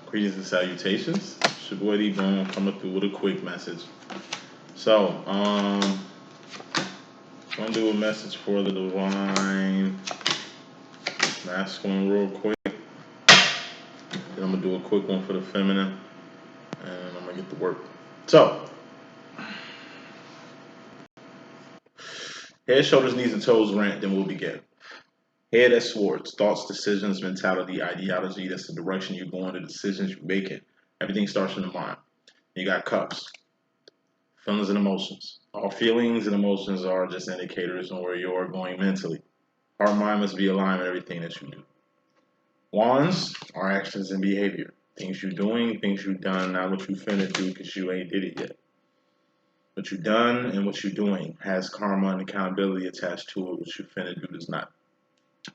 Greetings and salutations. It's your boy D.Boom coming through with a quick message. So, gonna do a message for the divine masculine real quick. Then I'm gonna do a quick one for the feminine, and I'm gonna get to work. So, head, shoulders, knees, and toes rant. Then we'll begin. Head as swords, thoughts, decisions, mentality, ideology. That's the direction you're going, the decisions you're making. Everything starts in the mind. You got cups, feelings and emotions. All feelings and emotions are just indicators on where you're going mentally. Heart and mind must be aligned with everything that you do. Wands are actions and behavior. Things you're doing, things you've done, not what you finna do because you ain't did it yet. What you've done and what you're doing has karma and accountability attached to it. What you finna do does not.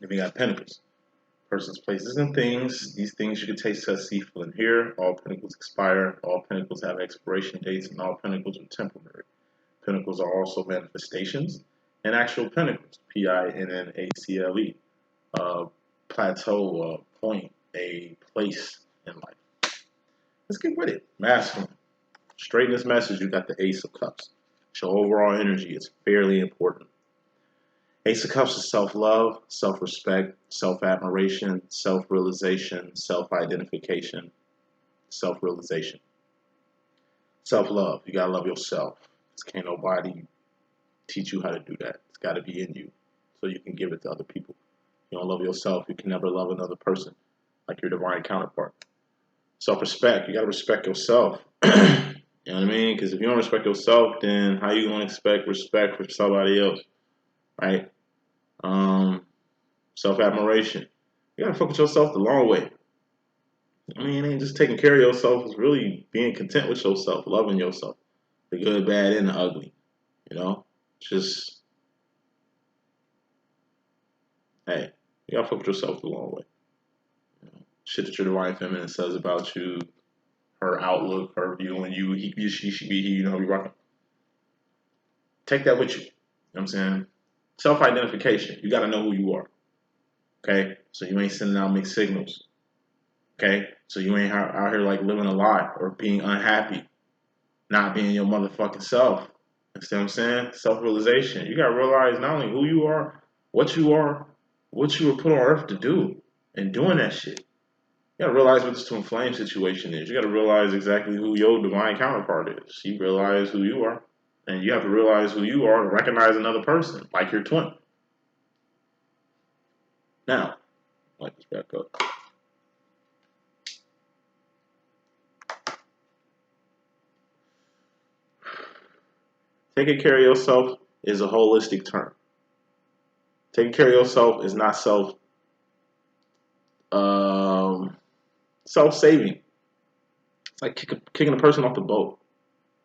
Then we got pentacles. Persons, places, and things. These things you can taste, touch, see, feel, and hear. All pentacles expire. All pentacles have expiration dates, and all pentacles are temporary. Pentacles are also manifestations and actual pentacles. P-I-N-N-A-C-L-E. Plateau, a point, a place in life. Let's get with it. Masculine. Straight in this message, you got the Ace of Cups. So overall energy is fairly important. Ace of Cups is self-love, self-respect, self-admiration, self-realization, self-identification, self-realization. Self-love. You gotta love yourself. Because can't nobody teach you how to do that. It's gotta be in you so you can give it to other people. If you don't love yourself, you can never love another person like your divine counterpart. Self-respect. You gotta respect yourself. You know what I mean? Because if you don't respect yourself, then how you gonna expect respect from somebody else? Right? Self-admiration. You gotta fuck with yourself the long way. I mean, it ain't just taking care of yourself. It's really being content with yourself, loving yourself, the good, bad, and the ugly. You know, just hey, you gotta fuck with yourself the long way. You know, shit that your divine feminine says about you, her outlook, her view on you, he, she, be, he, you know, be rocking. Take that with you. You know what I'm saying? Self-identification. You gotta know who you are. Okay, so you ain't sending out mixed signals. Okay, so you ain't out here like living a lie or being unhappy, not being your motherfucking self. You see what I'm saying? Self-realization. You gotta realize not only who you are, what you were put on earth to do, and doing that shit. You gotta realize what this twin flame situation is. You gotta realize exactly who your divine counterpart is. You realize who you are, and you have to realize who you are to recognize another person, like your twin. Now, light this back up. Taking care of yourself is a holistic term. Taking care of yourself is not self-saving. It's like kicking a person off the boat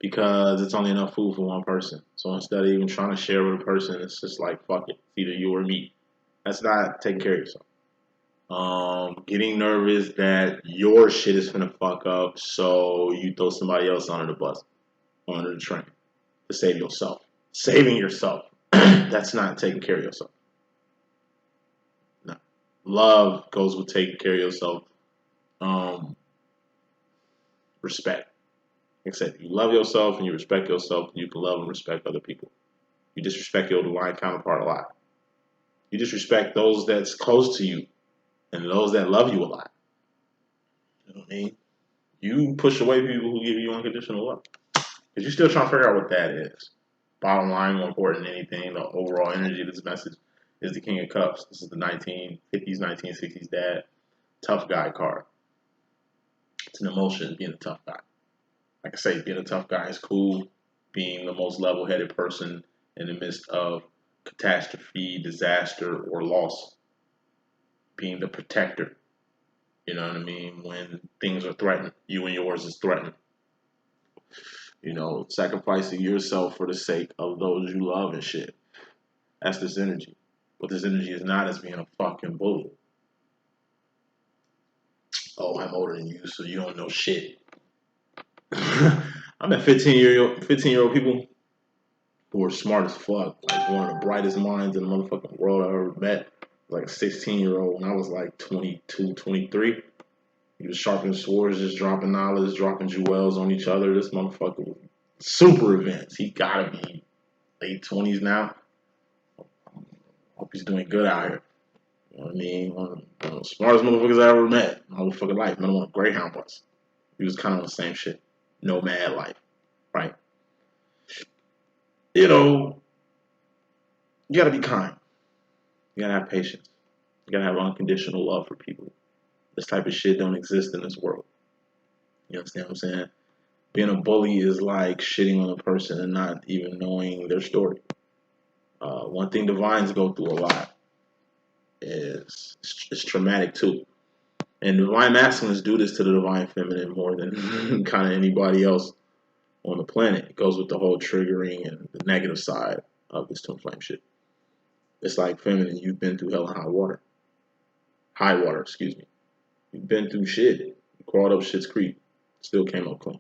because it's only enough food for one person. So instead of even trying to share with a person, it's just like, fuck it, it's either you or me. That's not taking care of yourself. Getting nervous that your shit is gonna fuck up, so you throw somebody else under the bus, under the train to save yourself. Saving yourself. That's not taking care of yourself. No. Love goes with taking care of yourself. Respect. Like I said, if you love yourself and you respect yourself, you can love and respect other people. You disrespect your divine counterpart a lot. You disrespect those that's close to you and those that love you a lot. You know what I mean? You push away people who give you unconditional love. Because you're still trying to figure out what that is. Bottom line, more important than anything, the overall energy of this message is the King of Cups. This is the 1950s, 1960s dad. Tough guy card. It's an emotion, being a tough guy. Like I say, being a tough guy is cool. Being the most level-headed person in the midst of catastrophe, disaster, or loss. Being the protector. You know what I mean? When things are threatened, you and yours is threatened. You know, sacrificing yourself for the sake of those you love and shit. That's this energy. What this energy is not is being a fucking bully. Oh, I'm older than you, so you don't know shit. I met 15-year-old people who are smart as fuck. Like one of the brightest minds in the motherfucking world I ever met. Like a 16-year-old when I was like 22, 23. He was sharpening swords, just dropping knowledge, dropping jewels on each other. This motherfucker, super advanced. He gotta be late 20s now. Hope he's doing good out here. You know what I mean? One of the smartest motherfuckers I ever met in my motherfucking life. Man, I want a Greyhound bus. He was kind of on the same shit. Nomad life, right? You know, you gotta be kind. You gotta have patience. You gotta have unconditional love for people. This type of shit don't exist in this world. You understand what I'm saying? Being a bully is like shitting on a person and not even knowing their story. One thing divines go through a lot is it's traumatic too. And divine masculines do this to the divine feminine more than kind of anybody else on the planet. It goes with the whole triggering and the negative side of this twin flame shit. It's like feminine, you've been through hell and high water. High water, excuse me. You've been through shit. You crawled up shit's creek. Still came up clean.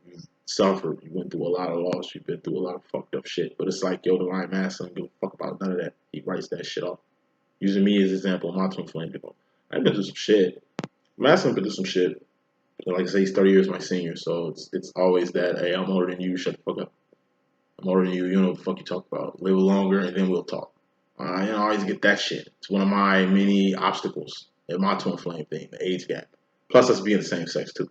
You suffered. You went through a lot of loss. You've been through a lot of fucked up shit. But it's like, yo, divine masculine, give a fuck about none of that. He writes that shit off. Using me as an example, my twin flame people. I've been through some shit. Masculine been through some shit. Like I say, he's 30 years my senior, so it's always that, hey, I'm older than you, shut the fuck up. I'm older than you, you know what the fuck you talk about. Live longer and then we'll talk. I always get that shit. It's one of my many obstacles in my twin flame thing, the age gap. Plus us being the same sex too.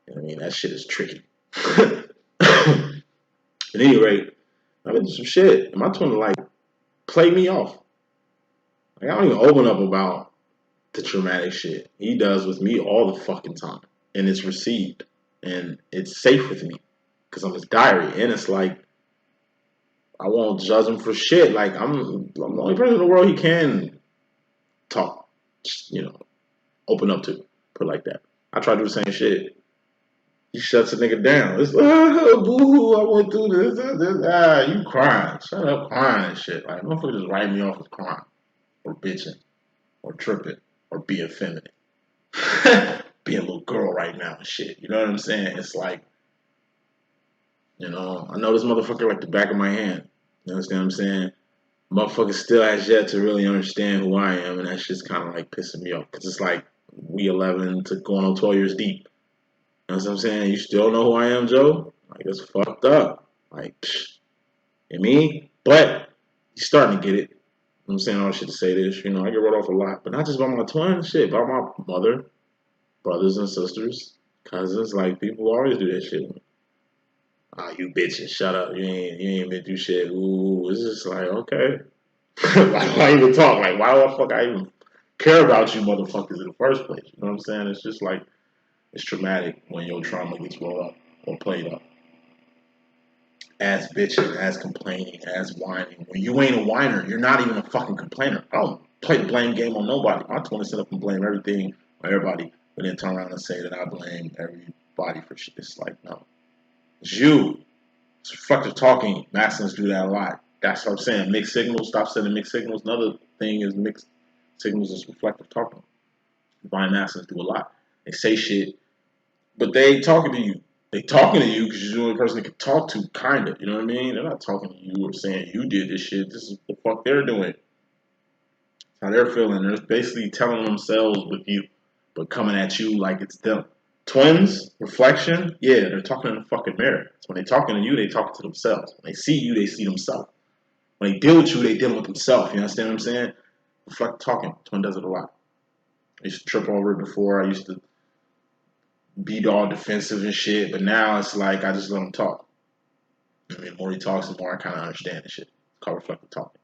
You know what I mean? That shit is tricky. At any rate, I've been through some shit. And my twin like play me off. Like, I don't even open up about the traumatic shit. He does with me all the fucking time. And it's received. And it's safe with me. Because I'm his diary. And it's like, I won't judge him for shit. Like, I'm the only person in the world he can talk, you know, open up to. Put it like that. I try to do the same shit. He shuts a nigga down. It's like, boo-hoo, I went through this. You crying. Shut up crying and shit. Like, motherfucker just write me off as crying. Or bitching. Or tripping. Or being feminine. Being a little girl right now and shit. You know what I'm saying? It's like, you know, I know this motherfucker like the back of my hand. You understand what I'm saying? Motherfucker still has yet to really understand who I am, and that's just kind of like pissing me off. Because it's like, we 11 to going on 12 years deep. You know what I'm saying? You still know who I am, Joe? Like, it's fucked up. Like, psh, you mean? But he's starting to get it. I'm saying all shit to say this. You know, I get wrote off a lot. But not just by my twin, shit. By my mother, brothers and sisters, cousins. Like, people always do that shit. Ah, you bitches, shut up. You ain't been through shit. Ooh, it's just like, okay. Like, why even talk? Like, why the fuck I even care about you motherfuckers in the first place? You know what I'm saying? It's just like, it's traumatic when your trauma gets rolled up or played up. As bitching, as complaining, as whining. When you ain't a whiner, you're not even a fucking complainer. I don't play the blame game on nobody. I just want to sit up and blame everything or everybody, but then turn around and say that I blame everybody for shit. It's like, no. It's you. It's reflective talking. Masculines do that a lot. That's what I'm saying. Mixed signals. Stop sending mixed signals. Another thing is mixed signals is reflective talking. Divine masculines do a lot. They say shit, but they ain't talking to you. They talking to you because you're the only person they can talk to, kind of. You know what I mean? They're not talking to you or saying you did this shit. This is what the fuck they're doing. How they're feeling. They're basically telling themselves with you, but coming at you like it's them. Twins, reflection, yeah, they're talking in the fucking mirror. So when they're talking to you, they talking to themselves. When they see you, they see themselves. When they deal with you, they deal with themselves. You understand what I'm saying? Reflect talking. Twin does it a lot. I used to trip over it before. I used to be all defensive and shit, but now it's like I just let him talk. I mean, the more he talks, the more I kind of understand the shit. It's called reflective talking.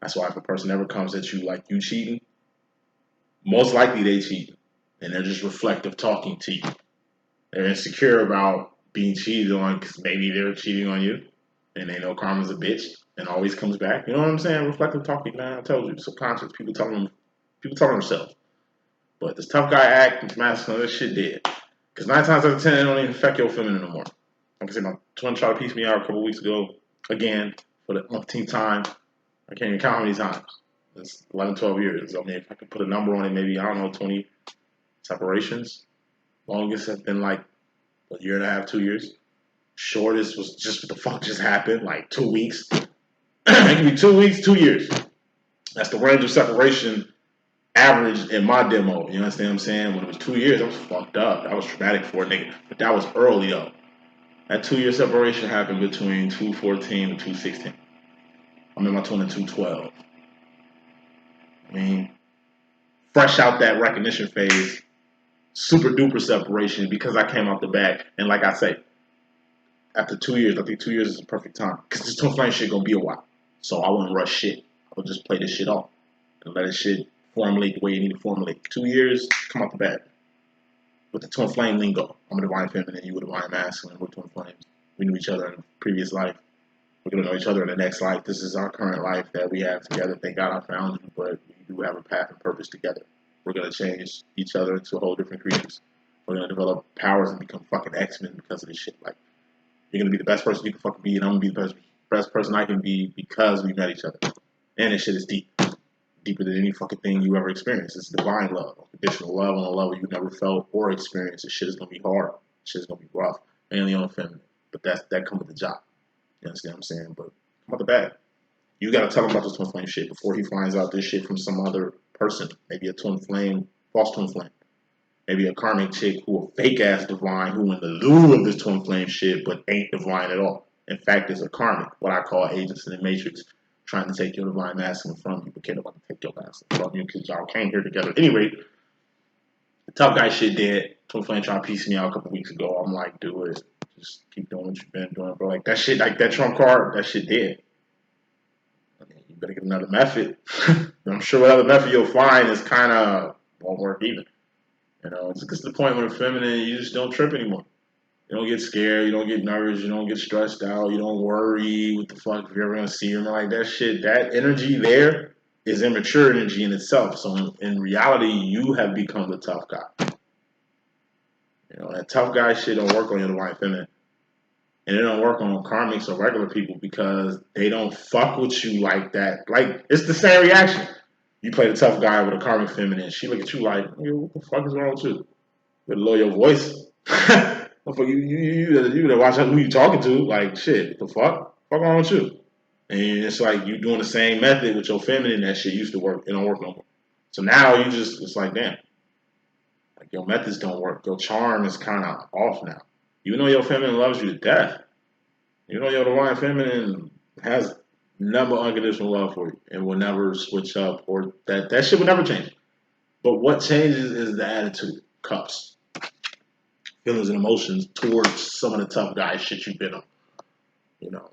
That's why if a person ever comes at you like you cheating, most likely they cheating. And they're just reflective talking to you. They're insecure about being cheated on because maybe they're cheating on you. And they know karma's a bitch and always comes back. You know what I'm saying? Reflective talking, man. I told you, subconscious. People telling themselves. But this tough guy act, this masculine, this shit dead. Because 9 times out of 10, it don't even affect your feminine no more. Like I said, my twin tried to piece me out a couple weeks ago. Again, for the umpteenth time. I can't even count how many times. It's 11, 12 years. I mean, if I could put a number on it, maybe, I don't know, 20 separations. Longest has been like a year and a half, 2 years. Shortest was just what the fuck just happened, like 2 weeks. It could be 2 weeks, 2 years. That's the range of separation average in my demo. You understand what I'm saying? When it was 2 years, I was fucked up. That was traumatic for a nigga. But that was early though. That 2 year separation happened between 214 and 216. I'm in my 2212. I mean, fresh out that recognition phase, super duper separation because I came out the back. And like I say, after 2 years, I think 2 years is the perfect time. Because this twin flame shit gonna be a while. So I wouldn't rush shit. I would just play this shit off and let it shit formulate the way you need to formulate. 2 years, come out the back. With the twin flame lingo. I'm a divine feminine, you a divine masculine, we're twin flames. We knew each other in a previous life. We're gonna know each other in the next life. This is our current life that we have together. Thank God I found you, but we do have a path and purpose together. We're gonna change each other into a whole different creatures. We're gonna develop powers and become fucking X-Men because of this shit. Like, you're gonna be the best person you can fucking be, and I'm gonna be the best person I can be because we met each other. And this shit is deep. Deeper than any fucking thing you ever experienced. It's divine love. Unconditional love on a level you never felt or experienced. This shit is gonna be hard. This shit is gonna be rough. Mainly on feminine. But that comes with the job. You understand what I'm saying? But come out the bag. You gotta tell him about this twin flame shit before he finds out this shit from some other person. Maybe a twin flame, false twin flame. Maybe a karmic chick who a fake ass divine who in the lure of this twin flame shit but ain't divine at all. In fact, is a karmic, what I call agents in the matrix, trying to take your divine masculine from you, but can't nobody take your masculine from you because y'all came here together. At any rate, the tough guy shit dead. Twin flame trying to piece me out a couple weeks ago. I'm like, do it. Just keep doing what you've been doing, bro. Like that shit, like that trump card, that shit dead. I mean, you better get another method. I'm sure whatever method you'll find is kind of won't work either. You know, it's just the point where feminine, you just don't trip anymore. You don't get scared, you don't get nervous, you don't get stressed out, you don't worry what the fuck if you're ever gonna see her. Like that shit, that energy there is immature energy in itself. So in reality, you have become the tough guy. You know, that tough guy shit don't work on your divine feminine. And it don't work on karmics or regular people because they don't fuck with you like that. Like, it's the same reaction. You play the tough guy with a karmic feminine. She look at you like, what the fuck is wrong with you? With lower your voice. You better watch out who you talking to. Like, shit, what the fuck? What's wrong with you? And it's like you doing the same method with your feminine. That shit used to work. It don't work no more. So now you just, it's like, damn. Like, your methods don't work. Your charm is kind of off now. Even though your feminine loves you to death, you know your divine feminine has number unconditional love for you and will never switch up or that shit will never change. But what changes is the attitude, cups, feelings and emotions towards some of the tough guy shit you've been on. You know,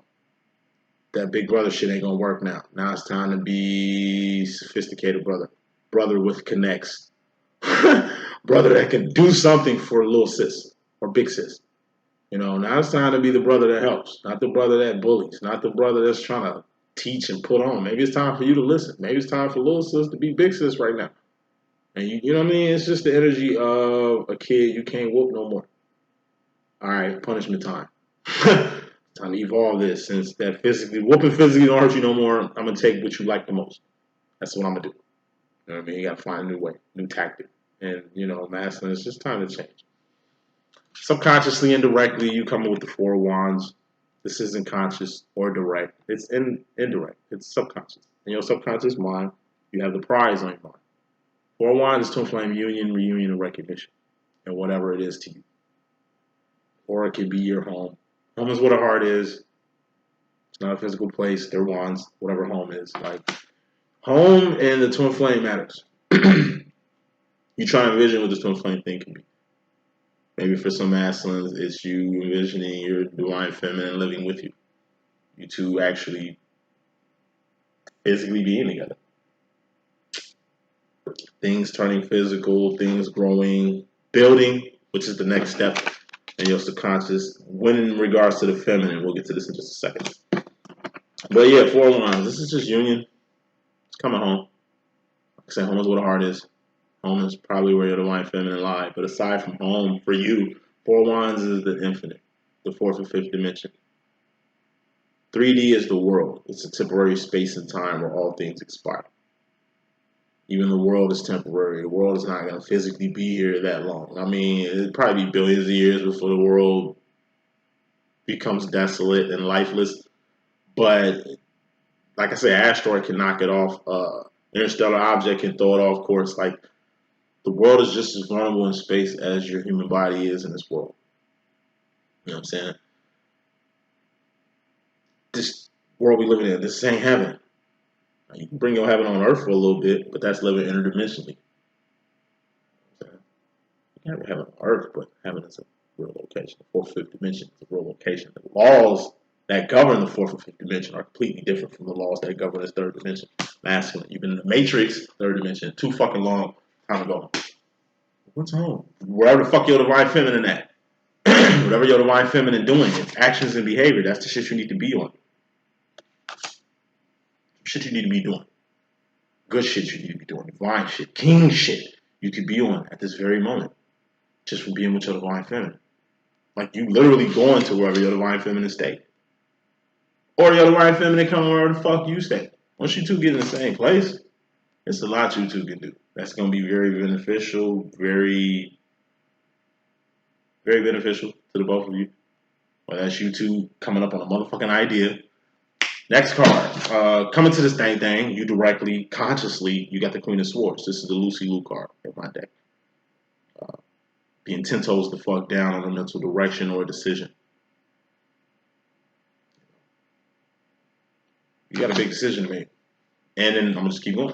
that big brother shit ain't gonna work now. Now it's time to be sophisticated brother. Brother with connects. Brother that can do something for a little sis or big sis. You know, now it's time to be the brother that helps, not the brother that bullies, not the brother that's trying to teach and put on. Maybe it's time for you to listen. Maybe it's time for little sis to be big sis right now. And you know what I mean? It's just the energy of a kid you can't whoop no more. All right, punishment time. Time to evolve this. Since that whooping physically don't hurt you no more, I'm going to take what you like the most. That's what I'm going to do. You know what I mean? You got to find a new way, new tactic. And, you know, masculine, it's just time to change. Subconsciously, indirectly, you come up with the Four of Wands. This isn't conscious or direct. It's indirect. It's subconscious. In your subconscious mind, you have the prize on your mind. Four of Wands is twin flame union, reunion, and recognition, and whatever it is to you. Or it could be your home. Home is what a heart is. It's not a physical place. They're wands, whatever home is. Like, home and the twin flame matters. You try and envision what this twin flame thing can be. Maybe for some masculines, it's you envisioning your divine feminine living with you. You two actually physically being together. Things turning physical, things growing, building, which is the next step in your subconscious. When in regards to the feminine, we'll get to this in just a second. But yeah, Four of Wands, this is just union. It's coming home. Like I said, home is where the heart is. Home is probably where your divine feminine lie. But aside from home, for you, Four of Wands is the infinite, the fourth and fifth dimension. 3D is the world. It's a temporary space and time where all things expire. Even the world is temporary. The world is not going to physically be here that long. I mean, it'd probably be billions of years before the world becomes desolate and lifeless. But like I say, asteroid can knock it off. Interstellar object can throw it off course. Like, the world is just as vulnerable in space as your human body is in this world. You know what I'm saying? This world we live in, this ain't heaven. You can bring your heaven on earth for a little bit, but that's living interdimensionally. You can have heaven on earth, but heaven is a real location. The fourth, fifth dimension is a real location. The laws that govern the fourth and fifth dimension are completely different from the laws that govern this third dimension. Masculine. You've been in the Matrix, third dimension, too fucking long time ago. What's wrong? Wherever the fuck your divine feminine at. Whatever your divine feminine doing, it's actions and behavior. That's the shit you need to be on. Shit you need to be doing. Good shit you need to be doing. Divine shit. King shit you could be on at this very moment. Just from being with your divine feminine. Like, you literally going to wherever your divine feminine stay. Or your divine feminine come wherever the fuck you stay. Once you two get in the same place, it's a lot you two can do. That's going to be very beneficial, very, very beneficial to the both of you. Well, that's you two coming up on a motherfucking idea. Next card. Coming to this thing, you directly, consciously, you got the Queen of Swords. This is the Lucy Liu card in my deck. Being 10 toes the fuck down on a mental direction or a decision. You got a big decision to make. And then I'm going to just keep going.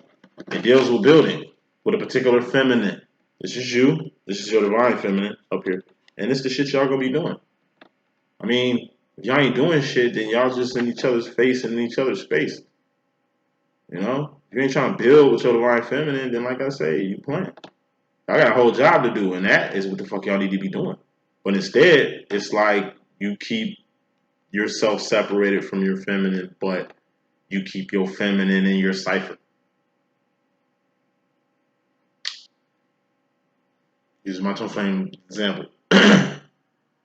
It deals with building with a particular feminine. This is you. This is your divine feminine up here. And it's the shit y'all going to be doing. I mean, if y'all ain't doing shit, then y'all just in each other's face and in each other's space. You know? If you ain't trying to build with your divine feminine, then like I say, you playing. I got a whole job to do, and that is what the fuck y'all need to be doing. But instead, it's like you keep yourself separated from your feminine, but you keep your feminine in your cipher. Use my twin flame example.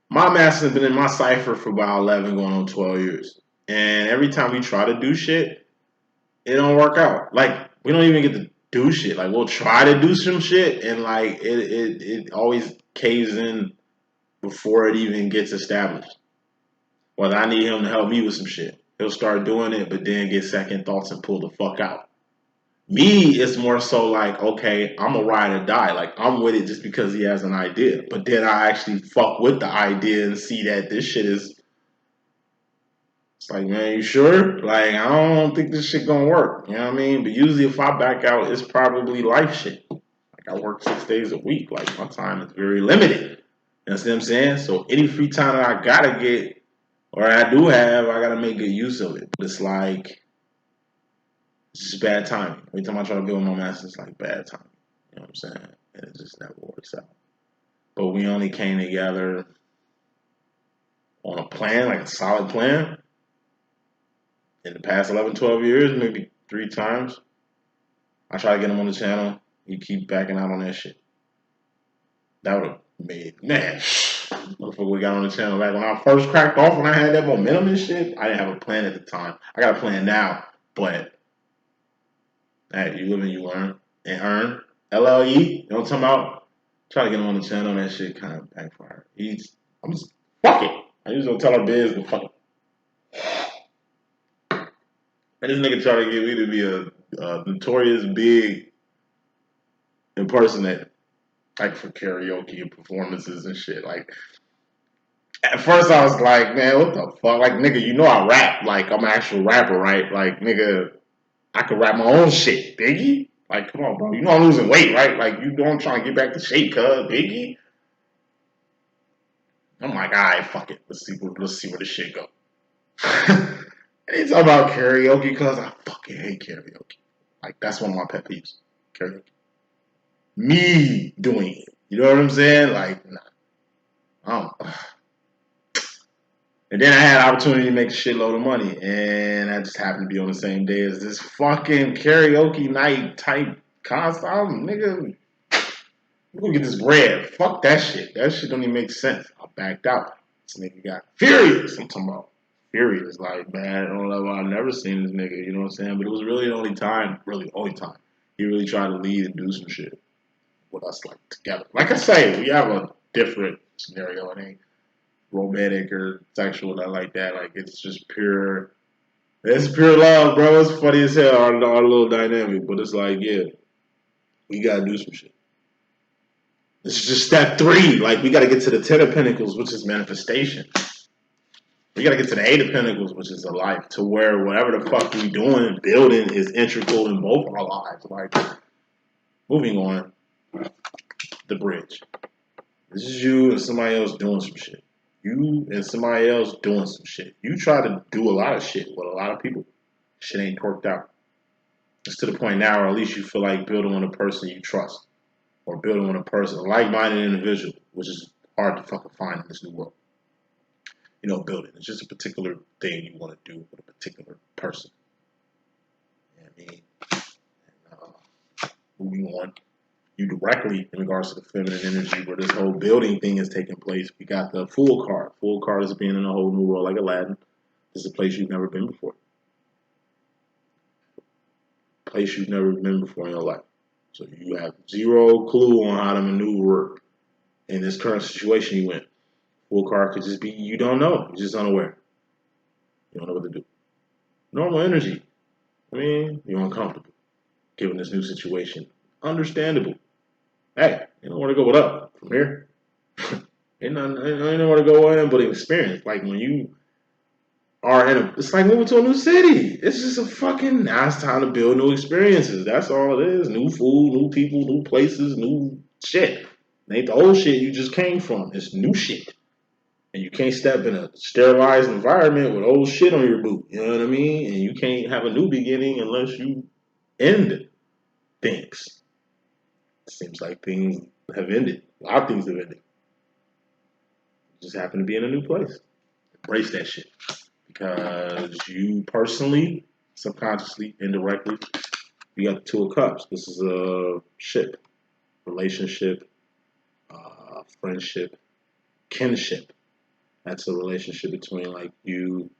My master has been in my cipher for about 11 going on 12 years. And every time we try to do shit, it don't work out. Like, we don't even get to do shit. Like, we'll try to do some shit, and like it always caves in before it even gets established. Whether I need him to help me with some shit, he'll start doing it, but then get second thoughts and pull the fuck out. Me, it's more so like, okay, I'm a ride or die. Like, I'm with it just because he has an idea. But then I actually fuck with the idea and see that this shit is. It's like, man, you sure? Like, I don't think this shit gonna work. You know what I mean? But usually if I back out, it's probably life shit. Like, I work 6 days a week. Like, my time is very limited. You know what I'm saying? So any free time that I gotta get, or I do have, I gotta make good use of it. But it's like, it's just bad timing. Every time I try to build my master, it's like bad timing. You know what I'm saying? And it just never works out. But we only came together on a plan, like a solid plan, in the past 11, 12 years, maybe 3 times. I try to get him on the channel. He keep backing out on that shit. That would have made, man, motherfucker we got on the channel back when I first cracked off, when I had that momentum and shit. I didn't have a plan at the time. I got a plan now, but hey, you live and you learn and earn. LLE, you know what I'm talking about? Try to get him on the channel, that shit kind of backfired. I'm just, fuck it. I just gonna tell our biz to fuck it. And this nigga try to get me to be a notorious big impersonator. Like for karaoke and performances and shit. Like, at first I was like, man, what the fuck? Like, nigga, you know I rap. Like, I'm an actual rapper, right? Like, nigga, I can rap my own shit, Biggie. Like, come on, bro. You know I'm losing weight, right? Like, you know I'm trying to get back to shape, cuz, Biggie. I'm like, all right, fuck it. Let's see where this shit go. And he's talking about karaoke, cuz I fucking hate karaoke. Like, that's one of my pet peeves. Karaoke. Me doing it. You know what I'm saying? Like, nah. And then I had an opportunity to make a shitload of money, and I just happened to be on the same day as this fucking karaoke night type concert. Nigga, we're gonna get this bread. Fuck that shit. That shit don't even make sense. I backed out. This nigga got furious. I'm talking about furious. Like, man, I don't know. I've never seen this nigga. You know what I'm saying? But it was really the only time. He really tried to lead and do some shit with us, like, together. Like I say, we have a different scenario. It ain't romantic or sexual, not like that. Like, it's just pure It's pure love, bro. It's funny as hell, our little dynamic. But it's like, yeah, we gotta do some shit. This is just step 3. Like, we gotta get to the 10 of Pentacles, which is manifestation. We gotta get to the 8 of Pentacles, which is a life, to where whatever the fuck we doing, building is integral in both our lives. Like, moving on, the bridge. This is you and somebody else doing some shit. You and somebody else doing some shit. You try to do a lot of shit with a lot of people. Shit ain't worked out. It's to the point now, or at least you feel like building on a person you trust, or building on a person, a like-minded individual, which is hard to fucking find in this new world. You know, building. It's just a particular thing you want to do with a particular person. You know what I mean? And, moving on. You directly, in regards to the feminine energy, where this whole building thing is taking place, we got the Fool card. Fool card is being in a whole new world like Aladdin. This is a place you've never been before. Place you've never been before in your life. So you have zero clue on how to maneuver in this current situation you in. Fool card could just be you don't know. You're just unaware. You don't know what to do. Normal energy. I mean, you're uncomfortable given this new situation. Understandable. Hey, you know where to go. What up? From here? Ain't nowhere to go in but experience. Like when you are in it's like moving to a new city. It's just a fucking, now it's time to build new experiences. That's all it is. New food, new people, new places, new shit. It ain't the old shit you just came from. It's new shit. And you can't step in a sterilized environment with old shit on your boot. You know what I mean? And you can't have a new beginning unless you end things. It seems like things have ended. A lot of things have ended. You just happen to be in a new place. Embrace that shit. Because you personally, subconsciously, indirectly, you got the Two of Cups. This is a ship, relationship, friendship, kinship. That's a relationship between like you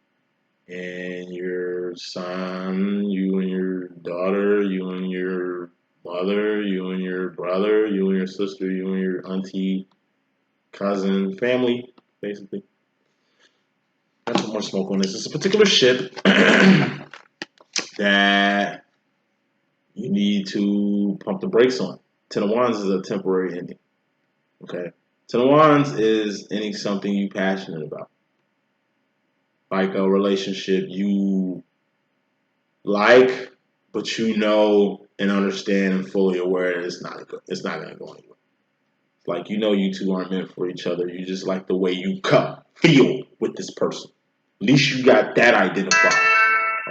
and your son, you and your daughter, you and your mother, you and your brother, you and your sister, you and your auntie, cousin, family, basically. Not put more smoke on this. It's a particular ship that you need to pump the brakes on. Ten of Wands is a temporary ending. Okay? Ten of Wands is ending something you're passionate about. Like a relationship you like, but you know and understand and fully aware that it's not going to go anywhere. Like, you know you two aren't meant for each other. You just like the way you feel with this person. At least you got that identified.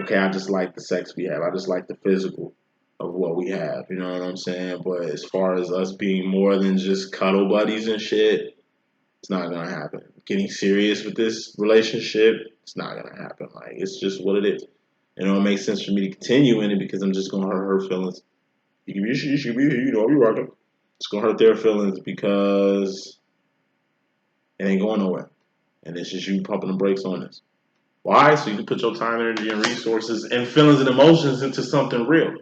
Okay, I just like the sex we have. I just like the physical of what we have. You know what I'm saying? But as far as us being more than just cuddle buddies and shit, it's not going to happen. Getting serious with this relationship, it's not going to happen. Like, it's just what it is. And it makes sense for me to continue in it because I'm just going to hurt her feelings. You can be, she should be here, you know, I'll be rocking. It's going to hurt their feelings because it ain't going nowhere. And it's just you pumping the brakes on this. Why? So you can put your time, energy, and resources and feelings and emotions into something real.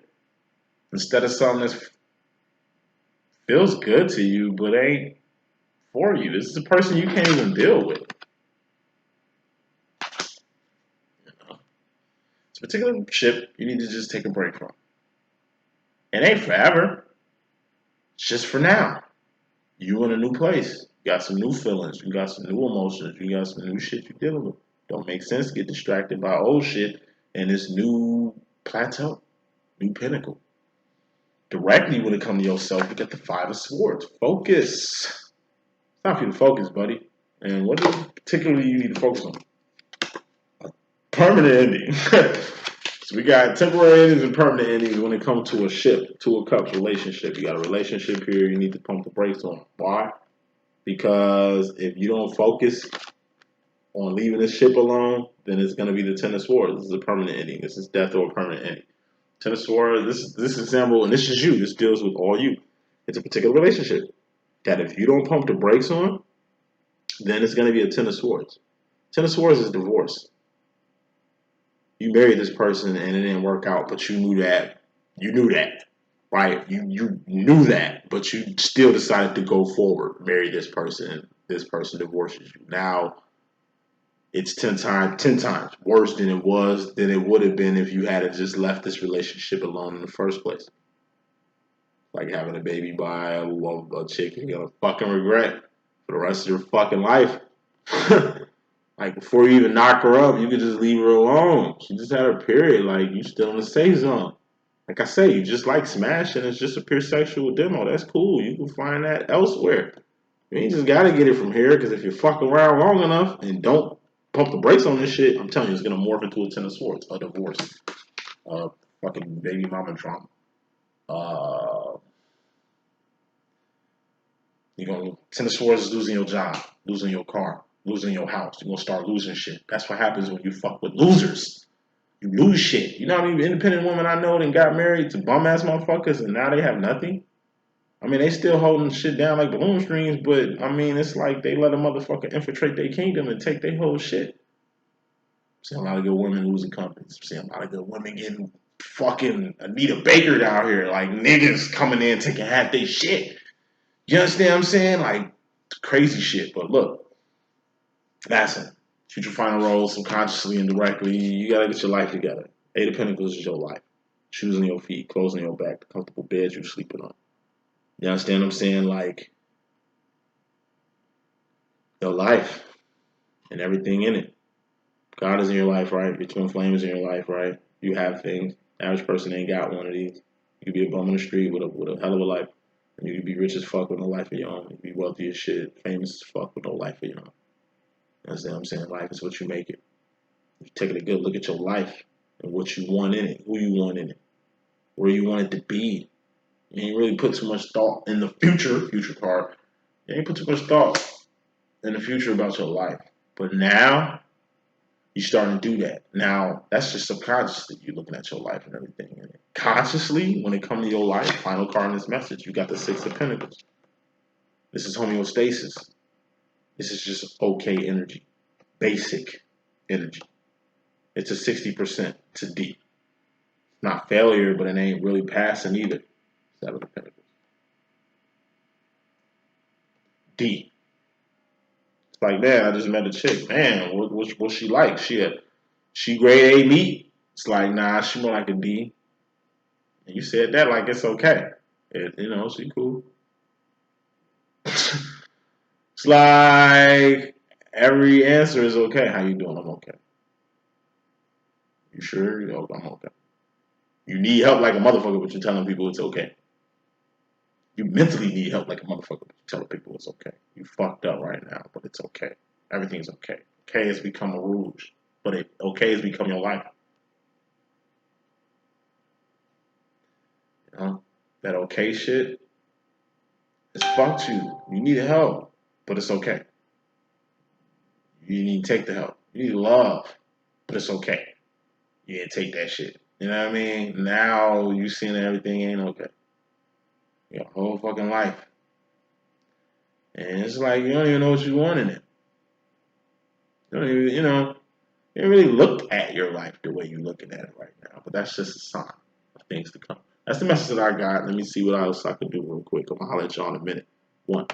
Instead of something that feels good to you but ain't for you. This is a person you can't even deal with. You know? It's a particular ship you need to just take a break from. It ain't forever. It's just for now. You in a new place. You got some new feelings. You got some new emotions. You got some new shit you're dealing with. Don't make sense to get distracted by old shit and this new plateau, new pinnacle. Directly when it comes to yourself, you get the Five of Swords. Focus. It's time for you to focus, buddy. And what particularly you need to focus on? A permanent ending. So we got temporary endings and permanent endings when it comes to a ship, to a cups relationship. You got a relationship here you need to pump the brakes on. Why? Because if you don't focus on leaving the ship alone, then it's going to be the Ten of Swords. This is a permanent ending. This is death or a permanent ending. Ten of Swords, this example, and this is you. This deals with all you. It's a particular relationship that if you don't pump the brakes on, then it's going to be a Ten of Swords. Ten of Swords is divorce. You married this person and it didn't work out, but you knew that. You knew that, right? You knew that, but you still decided to go forward, marry this person. This person divorces you. Now, it's 10 times worse than it would have been if you had just left this relationship alone in the first place. Like having a baby by a chick you're gonna fucking regret for the rest of your fucking life. Like before you even knock her up, you could just leave her alone. She just had her period. Like you still in the safe zone. Like I say, you just like smashing. It's just a pure sexual demo. That's cool. You can find that elsewhere. You ain't just gotta get it from here. Because if you fuck around long enough and don't pump the brakes on this shit, I'm telling you, it's gonna morph into a 10 of swords, a divorce, fucking baby mama drama. You're gonna 10 of swords is losing your job, losing your car, losing your house. You're gonna start losing shit. That's what happens when you fuck with losers. You lose shit. You know how many independent women I know that got married to bum ass motherfuckers and now they have nothing? I mean, they still holding shit down like balloon strings, but I mean, it's like they let a motherfucker infiltrate their kingdom and take their whole shit. I'm seeing a lot of good women losing companies. I'm seeing a lot of good women getting fucking Anita Baker down here, like niggas coming in taking half their shit. You understand what I'm saying? Like crazy shit. But look, that's it. Future final roles, subconsciously and directly. You gotta get your life together. Eight of Pentacles is your life. Shoes on your feet, clothes on your back, the comfortable bed you're sleeping on. You understand what I'm saying? Like your life and everything in it. God is in your life, right? Your twin flame is in your life, right? You have things. The average person ain't got one of these. You could be a bum in the street with a hell of a life. And you could be rich as fuck with no life of your own. You could be wealthy as shit, famous as fuck with no life of your own. You understand what I'm saying? Life is what you make it. You take a good look at your life and what you want in it, who you want in it, where you want it to be. You ain't really put too much thought in the future part. You ain't put too much thought in the future about your life. But now, you're starting to do that. Now, that's just subconsciously. You're looking at your life and everything. And consciously, when it comes to your life, final card in this message, you got the Six of Pentacles. This is homeostasis. This is just okay energy. Basic energy. It's a 60%. It's a D. Not failure, but it ain't really passing either. Seven of Pentacles. D. It's like, man, I just met a chick. Man, what's she like? She grade A meat? It's like, nah, she more like a D. And you said that like it's okay. She cool. It's like every answer is okay. How you doing? I'm okay. You sure? I'm okay. You need help like a motherfucker, but you're telling people it's okay. You mentally need help like a motherfucker, but you're telling people it's okay. You fucked up right now, but it's okay. Everything's okay. Okay has become a rouge, but okay has become your life. That okay shit, it's fucked you. You need help, but it's okay. You need to take the help. You need love, but it's okay. You didn't take that shit. You know what I mean? Now you seeing that everything ain't okay. Your whole fucking life. And it's like you don't even know what you want in it. You don't even, you don't really look at your life the way you're looking at it right now. But that's just a sign of things to come. That's the message that I got. Let me see what else I can do real quick. I'm gonna holler at y'all in a minute. One.